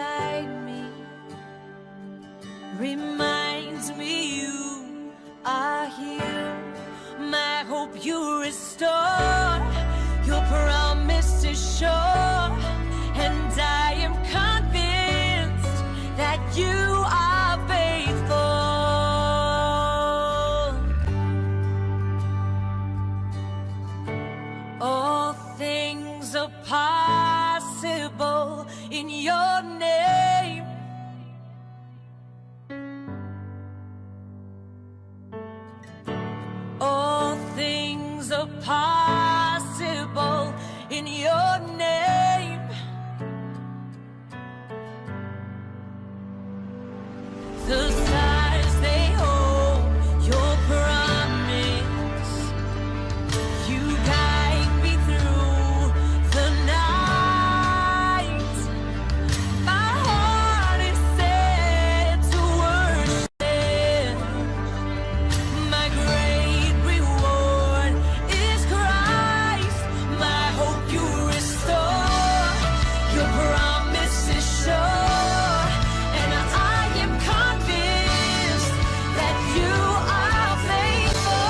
guide me, reminds me you are here. My hope you restore, your promise is sure, and I am convinced that you are faithful. All things are possible in your name. All things are possible in your name. The stars, they hold your promise. You guide me through the night. My heart is set to worship. My great reward is Christ. My hope you restore. Your promise is sure, and I am convinced that you are faithful.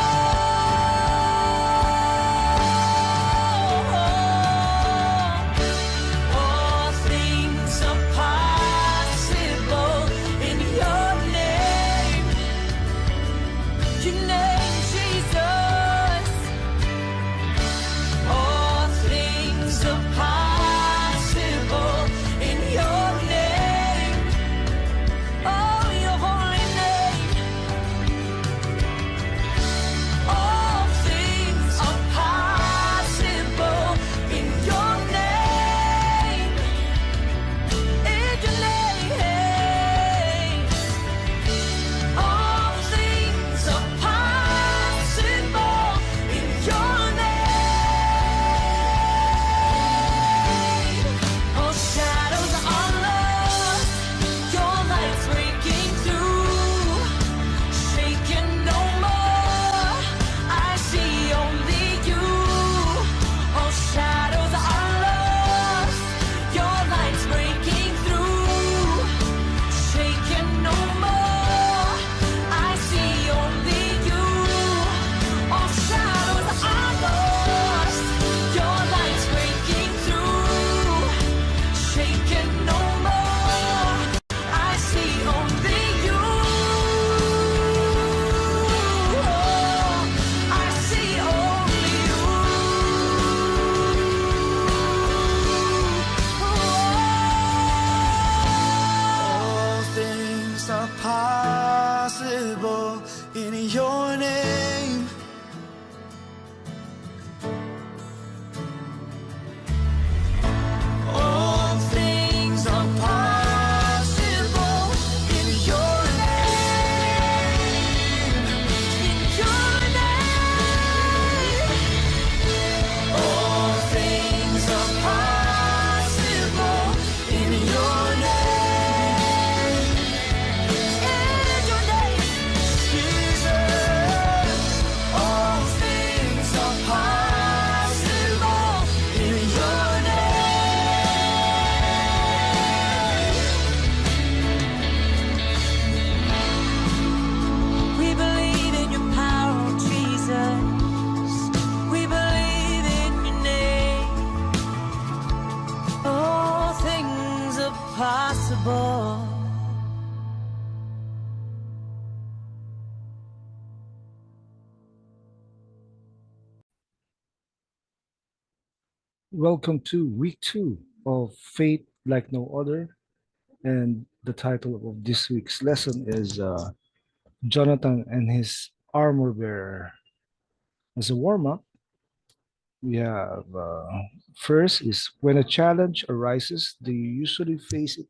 All things are possible in your name. Your name, Jesus. All things are possible in your name. Oh, your holy name. All things are possible in your name. In your name. All things are possible in your name. All shadows are lost, your light's breaking through. Shaken no more, I see only you. All shadows are lost, your light's breaking through. Shaken no more, I see only you. All shadows are lost, your light's breaking through. Shaken no more, I see only you. I see only you. All things are possible in your name. All things are possible in your name. In your name. All things are possible in your name. In your name, Jesus. All things are possible in your name. We believe in your power, Jesus. We believe in your name. All things are possible. Welcome to week 2 of Faith Like No Other. And the title of this week's lesson is Jonathan and His Armor Bearer. As a warm up, we have first is when a challenge arises, do you usually face it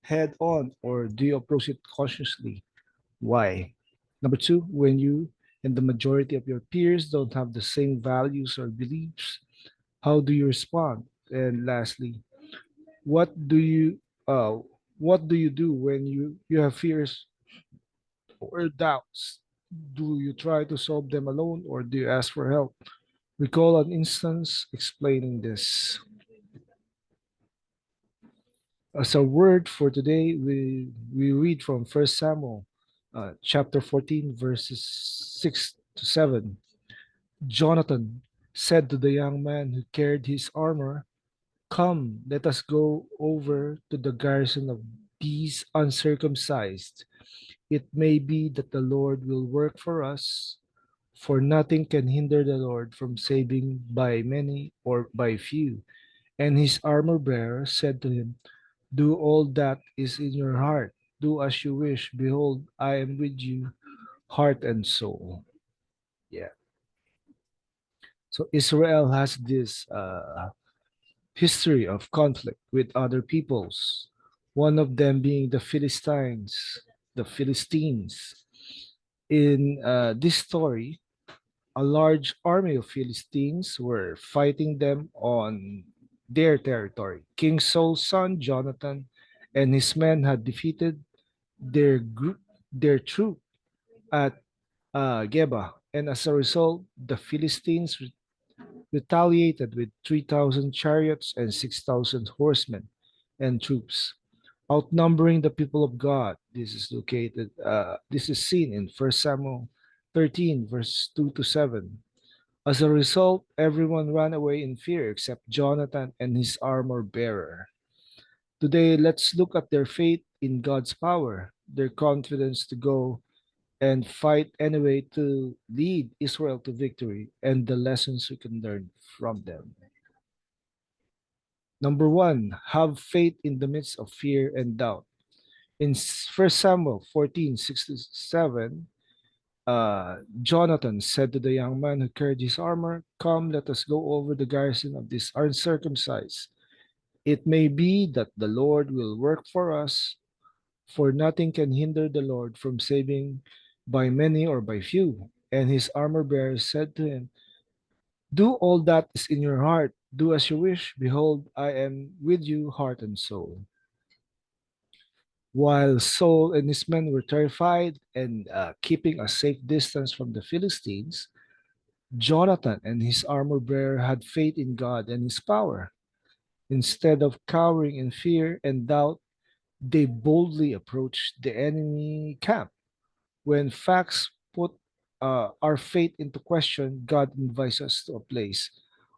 head on or do you approach it cautiously? Why? Number two, when you and the majority of your peers don't have the same values or beliefs, how do you respond? And lastly, what do you uh, what do you do when you have fears or doubts? Do you try to solve them alone or do you ask for help? Recall an instance explaining this. As a word for today, we read from First Samuel, chapter 14, verses 6 to 7. Jonathan said to the young man who carried his armor, "Come, let us go over to the garrison of these uncircumcised. It may be that the Lord will work for us, for nothing can hinder the Lord from saving by many or by few." And his armor bearer said to him, "Do all that is in your heart. Do as you wish. Behold, I am with you, heart and soul." Yeah. So Israel has this history of conflict with other peoples, one of them being the Philistines, the Philistines. In this story, a large army of Philistines were fighting them on their territory. King Saul's son Jonathan and his men had defeated their troop at Geba, and as a result, the Philistines retaliated with 3,000 chariots and 6,000 horsemen and troops, outnumbering the people of God. This is seen in First Samuel 13, verse 2 to 7. As a result, everyone ran away in fear except Jonathan and his armor bearer. Today, let's look at their faith in God's power, their confidence to go and fight anyway to lead Israel to victory, and the lessons we can learn from them. Number one, have faith in the midst of fear and doubt. In First Samuel 14, 6 to 7, Jonathan said to the young man who carried his armor, "Come, let us go over the garrison of this uncircumcised. It may be that the Lord will work for us, for nothing can hinder the Lord from saving by many or by few." And his armor bearer said to him, "Do all that is in your heart. Do as you wish. Behold, I am with you, heart and soul." While Saul and his men were terrified and keeping a safe distance from the Philistines, Jonathan and his armor bearer had faith in God and his power. Instead of cowering in fear and doubt, they boldly approached the enemy camp. When facts put our faith into question, God invites us to a place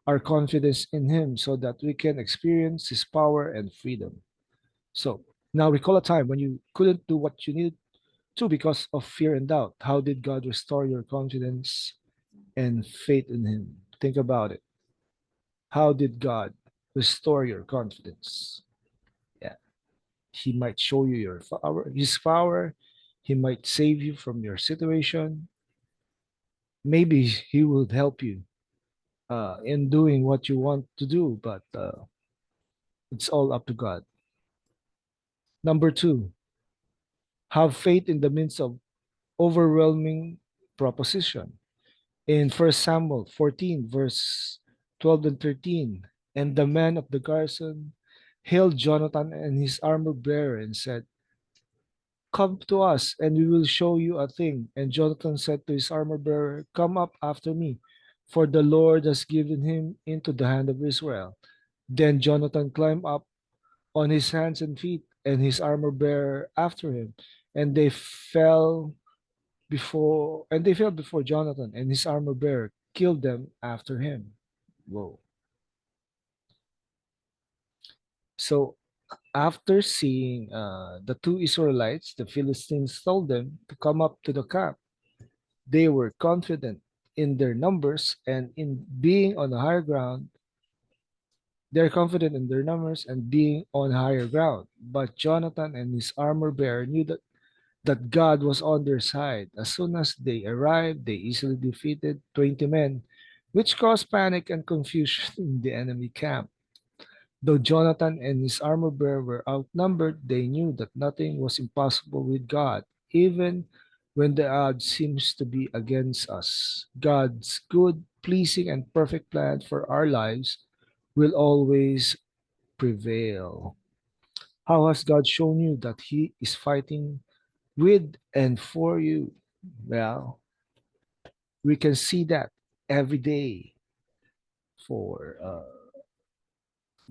our confidence in Him so that we can experience His power and freedom. So, now recall a time when you couldn't do what you needed to because of fear and doubt. How did God restore your confidence and faith in Him? Think about it. How did God restore your confidence? Yeah, He might show you His power. He might save you from your situation. Maybe He would help you in doing what you want to do, but it's all up to God. Number two, have faith in the midst of overwhelming proposition. In First Samuel 14, verse 12 and 13, and the men of the garrison hailed Jonathan and his armor bearer and said, "Come to us, and we will show you a thing." And Jonathan said to his armor bearer, "Come up after me, for the Lord has given him into the hand of Israel." Then Jonathan climbed up on his hands and feet, and his armor bearer after him, and they fell before Jonathan, and his armor bearer killed them after him. Whoa. So after seeing the two Israelites, the Philistines told them to come up to the camp. They were confident in their numbers and in being on higher ground. They're confident in their numbers and being on higher ground. But Jonathan and his armor bearer knew that God was on their side. As soon as they arrived, they easily defeated 20 men, which caused panic and confusion in the enemy camp. Though Jonathan and his armor bearer were outnumbered, they knew that nothing was impossible with God, even when the odds seems to be against us. God's good, pleasing, and perfect plan for our lives will always prevail. How has God shown you that He is fighting with and for you? Well, we can see that every day for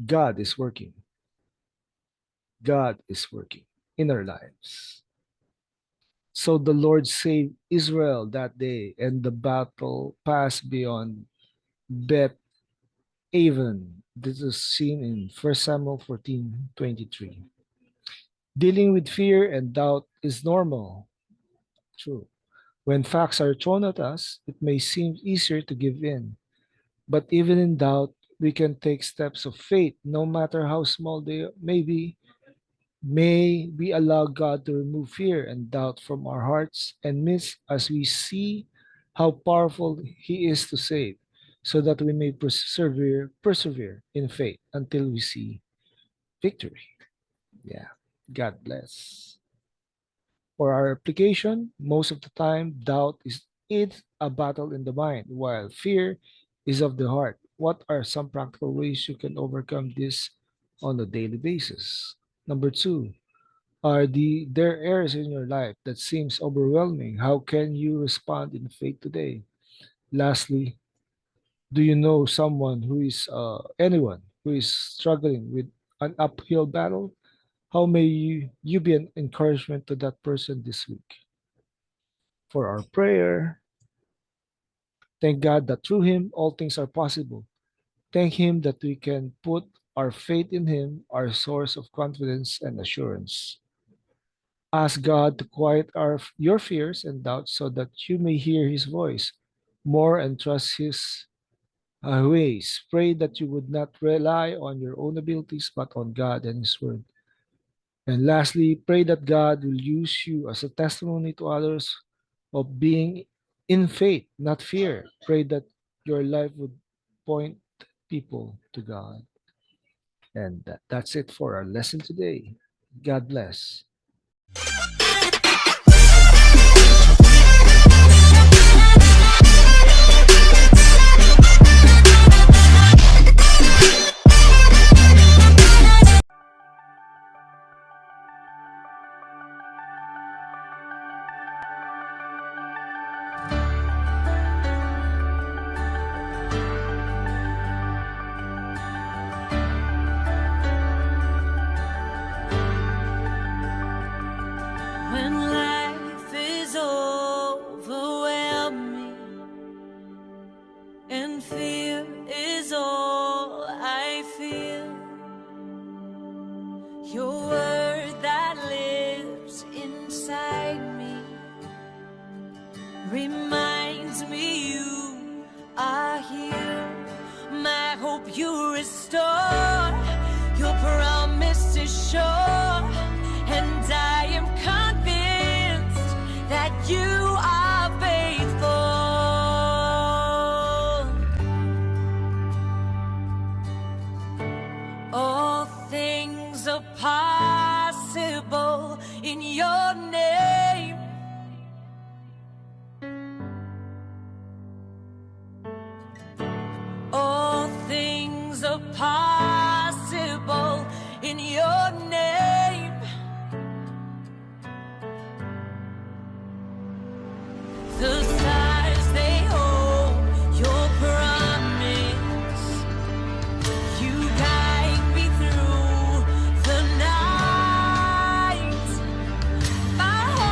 God is working. God is working in our lives. So the Lord saved Israel that day, and the battle passed beyond Beth Aven. This is seen in 1 Samuel 14:23. Dealing with fear and doubt is normal. True. When facts are thrown at us, it may seem easier to give in. But even in doubt, we can take steps of faith, no matter how small they may be. May we allow God to remove fear and doubt from our hearts and midst as we see how powerful He is to save, so that we may persevere in faith until we see victory. Yeah. God bless. For our application, most of the time, doubt is a battle in the mind, while fear is of the heart. What are some practical ways you can overcome this on a daily basis? Number two, are there areas in your life that seems overwhelming? How can you respond in faith today? Lastly, do you know anyone who is struggling with an uphill battle? How may you be an encouragement to that person this week? For our prayer, thank God that through Him all things are possible. Thank Him that we can put our faith in Him, our source of confidence and assurance. Ask God to quiet your fears and doubts so that you may hear His voice more and trust His ways. Pray that you would not rely on your own abilities but on God and His Word. And lastly, pray that God will use you as a testimony to others of being in faith, not fear. Pray that your life would point people to God. And that's it for our lesson today. God bless. When life is overwhelming and fear is all I feel, your word that lives inside me reminds me you are here. My hope you restore, your promise is sure, and I am convinced that you are faithful. All things are possible in your name. All things are possible in your name. The stars they hold your promise. You guide me through the night. My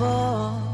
unstoppable.